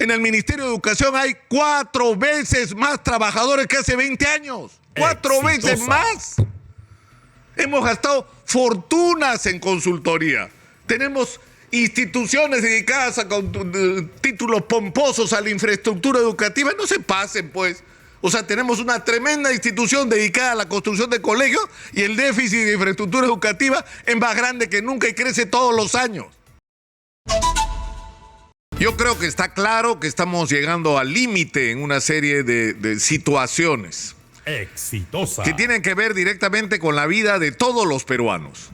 En el Ministerio de Educación hay 4 veces más trabajadores que hace 20 años. 4 veces más. Hemos gastado fortunas en consultoría. Tenemos instituciones dedicadas a títulos pomposos a la infraestructura educativa. No se pasen, pues. O sea, tenemos una tremenda institución dedicada a la construcción de colegios y el déficit de infraestructura educativa es más grande que nunca y crece todos los años. Yo creo que está claro que estamos llegando al límite en una serie de situaciones que tienen que ver directamente con la vida de todos los peruanos.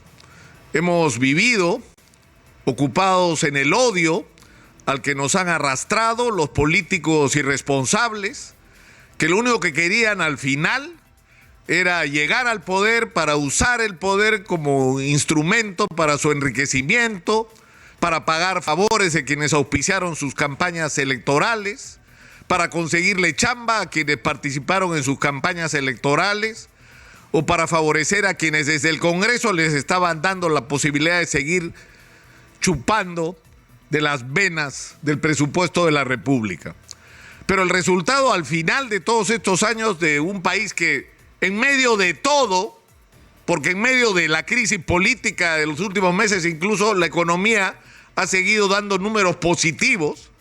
Hemos vivido ocupados en el odio al que nos han arrastrado los políticos irresponsables, que lo único que querían al final era llegar al poder para usar el poder como instrumento para su enriquecimiento, para pagar favores de quienes auspiciaron sus campañas electorales, para conseguirle chamba a quienes participaron en sus campañas electorales, o para favorecer a quienes desde el Congreso les estaban dando la posibilidad de seguir chupando de las venas del presupuesto de la República. Pero el resultado al final de todos estos años de un país que en medio de todo, porque en medio de la crisis política de los últimos meses incluso la economía ha seguido dando números positivos,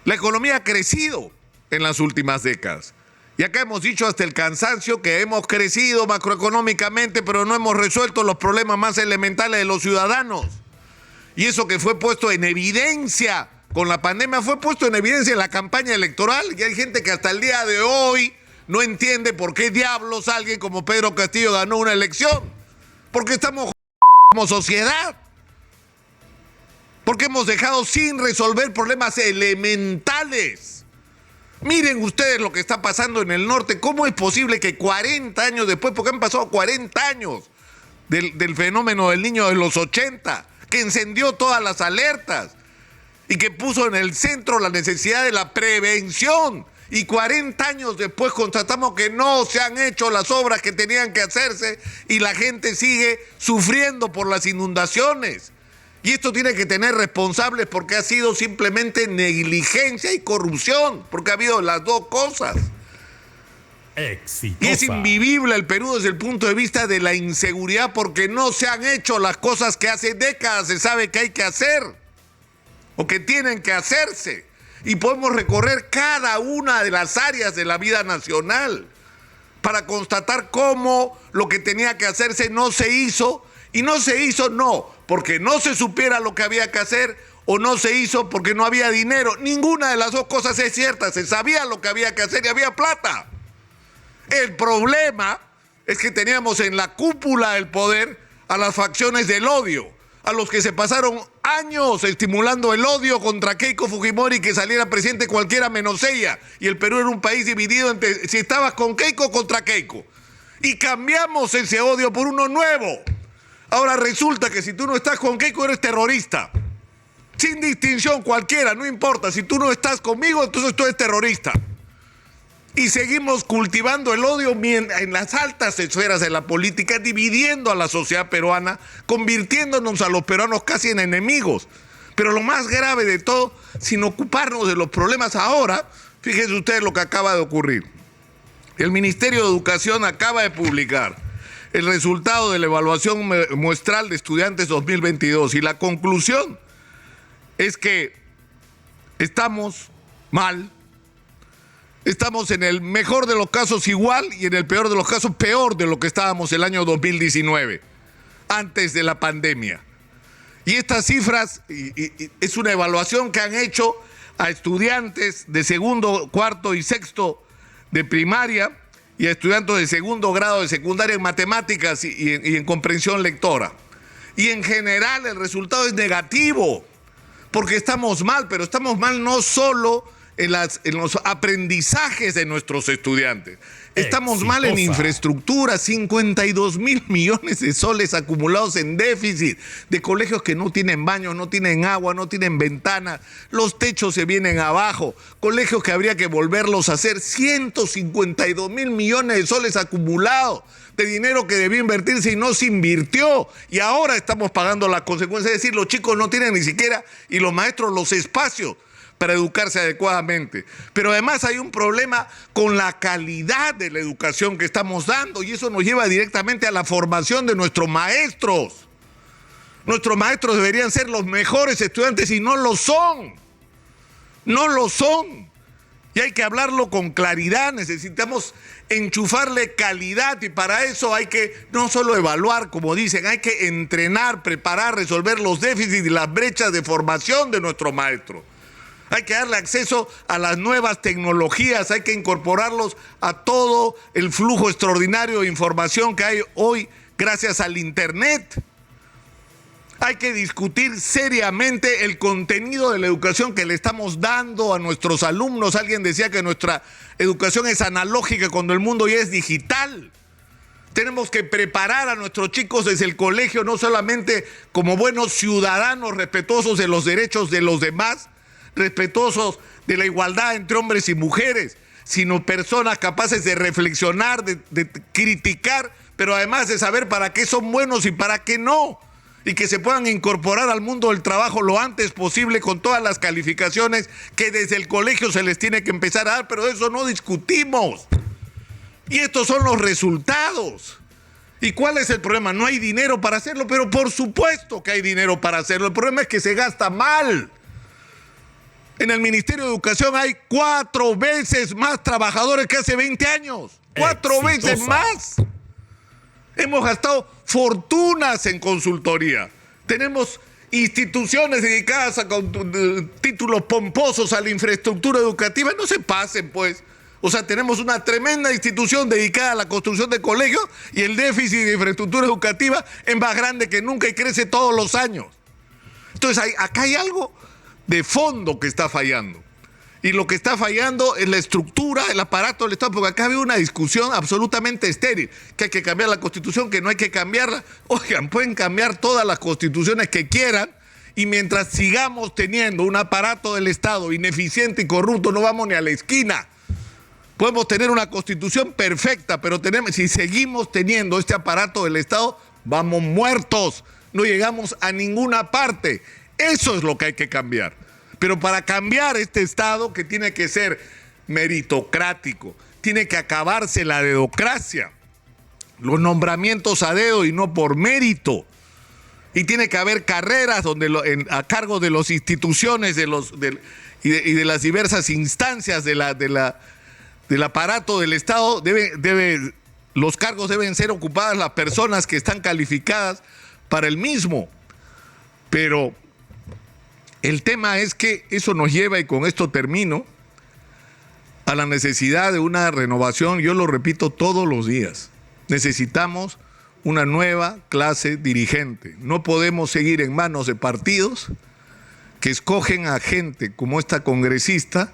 la economía ha crecido en las últimas décadas. Y acá hemos dicho hasta el cansancio que hemos crecido macroeconómicamente, pero no hemos resuelto los problemas más elementales de los ciudadanos. Y eso que fue puesto en evidencia con la pandemia, fue puesto en evidencia en la campaña electoral. Y hay gente que hasta el día de hoy no entiende por qué diablos alguien como Pedro Castillo ganó una elección. Porque estamos como sociedad. Porque hemos dejado sin resolver problemas elementales. Miren ustedes lo que está pasando en el norte. ¿Cómo es posible que 40 años después, porque han pasado 40 años del fenómeno del Niño de los 80, que encendió todas las alertas y que puso en el centro la necesidad de la prevención, y 40 años después constatamos que no se han hecho las obras que tenían que hacerse y la gente sigue sufriendo por las inundaciones? Y esto tiene que tener responsables porque ha sido simplemente negligencia y corrupción, porque ha habido las dos cosas. Exitosa. Y es invivible el Perú desde el punto de vista de la inseguridad porque no se han hecho las cosas que hace décadas se sabe que hay que hacer o que tienen que hacerse. Y podemos recorrer cada una de las áreas de la vida nacional para constatar cómo lo que tenía que hacerse no se hizo. Y no se hizo no porque no se supiera lo que había que hacer o no se hizo porque no había dinero. Ninguna de las dos cosas es cierta. Se sabía lo que había que hacer y había plata. El problema es que teníamos en la cúpula del poder a las facciones del odio, a los que se pasaron años estimulando el odio contra Keiko Fujimori, que saliera presidente cualquiera menos ella. Y el Perú era un país dividido entre si estabas con Keiko o contra Keiko. Y cambiamos ese odio por uno nuevo. Ahora resulta que si tú no estás con Keiko eres terrorista. Sin distinción cualquiera, no importa. Si tú no estás conmigo, entonces tú eres terrorista. Y seguimos cultivando el odio en las altas esferas de la política, dividiendo a la sociedad peruana, convirtiéndonos a los peruanos casi en enemigos. Pero lo más grave de todo, sin ocuparnos de los problemas ahora, fíjense ustedes lo que acaba de ocurrir. El Ministerio de Educación acaba de publicar el resultado de la evaluación muestral de estudiantes 2022 y la conclusión es que estamos mal. Estamos en el mejor de los casos igual y en el peor de los casos peor de lo que estábamos el año 2019, antes de la pandemia. Y estas cifras es una evaluación que han hecho a estudiantes de segundo, cuarto y sexto de primaria y a estudiantes de segundo grado de secundaria en matemáticas y en comprensión lectora. Y en general el resultado es negativo, porque estamos mal, pero estamos mal no solo en los aprendizajes de nuestros estudiantes. Estamos mal en infraestructura, 52.000 millones de soles acumulados en déficit, de colegios que no tienen baños, no tienen agua, no tienen ventanas, los techos se vienen abajo, colegios que habría que volverlos a hacer, 152.000 millones de soles acumulados, de dinero que debió invertirse y no se invirtió, y ahora estamos pagando las consecuencias, es decir, los chicos no tienen ni siquiera, y los maestros, los espacios para educarse adecuadamente. Pero además hay un problema con la calidad de la educación que estamos dando, y eso nos lleva directamente a la formación de nuestros maestros. Nuestros maestros deberían ser los mejores estudiantes y no lo son. No lo son. Y hay que hablarlo con claridad, necesitamos enchufarle calidad, y para eso hay que no solo evaluar, como dicen, hay que entrenar, preparar, resolver los déficits y las brechas de formación de nuestros maestros. Hay que darle acceso a las nuevas tecnologías, hay que incorporarlos a todo el flujo extraordinario de información que hay hoy gracias al Internet. Hay que discutir seriamente el contenido de la educación que le estamos dando a nuestros alumnos. Alguien decía que nuestra educación es analógica cuando el mundo ya es digital. Tenemos que preparar a nuestros chicos desde el colegio, no solamente como buenos ciudadanos respetuosos de los derechos de los demás, respetuosos de la igualdad entre hombres y mujeres, sino personas capaces de reflexionar, de criticar, pero además de saber para qué son buenos y para qué no. Y que se puedan incorporar al mundo del trabajo lo antes posible con todas las calificaciones que desde el colegio se les tiene que empezar a dar, pero de eso no discutimos. Y estos son los resultados. ¿Y cuál es el problema? No hay dinero para hacerlo, pero por supuesto que hay dinero para hacerlo. El problema es que se gasta mal. En el Ministerio de Educación hay 4 veces más trabajadores que hace 20 años. 4 veces más. Hemos gastado fortunas en consultoría. Tenemos instituciones dedicadas a títulos pomposos a la infraestructura educativa. No se pasen, pues. O sea, tenemos una tremenda institución dedicada a la construcción de colegios y el déficit de infraestructura educativa es más grande que nunca y crece todos los años. Entonces, acá hay algo de fondo que está fallando. Y lo que está fallando es la estructura, el aparato del Estado, porque acá había una discusión absolutamente estéril, que hay que cambiar la Constitución, que no hay que cambiarla. Oigan, pueden cambiar todas las constituciones que quieran, y mientras sigamos teniendo un aparato del Estado ineficiente y corrupto, no vamos ni a la esquina. Podemos tener una Constitución perfecta, pero si seguimos teniendo este aparato del Estado, vamos muertos, no llegamos a ninguna parte. Eso es lo que hay que cambiar. Pero para cambiar este Estado, que tiene que ser meritocrático, tiene que acabarse la dedocracia, los nombramientos a dedo y no por mérito, y tiene que haber carreras a cargo de las instituciones y de las diversas instancias del aparato del Estado. Los cargos deben ser ocupadas las personas que están calificadas para el mismo. Pero el tema es que eso nos lleva, y con esto termino, a la necesidad de una renovación. Yo lo repito todos los días. Necesitamos una nueva clase dirigente. No podemos seguir en manos de partidos que escogen a gente como esta congresista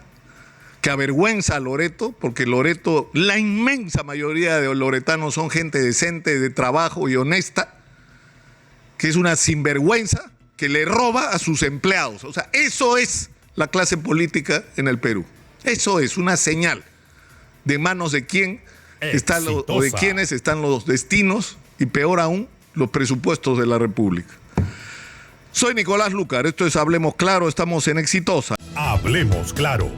que avergüenza a Loreto, porque Loreto, la inmensa mayoría de loretanos son gente decente, de trabajo y honesta, que es una sinvergüenza, que le roba a sus empleados. O sea, eso es la clase política en el Perú. Eso es una señal de manos de quién están o de quiénes están los destinos y, peor aún, los presupuestos de la República. Soy Nicolás Lucar, esto es Hablemos Claro, estamos en Exitosa. Hablemos Claro.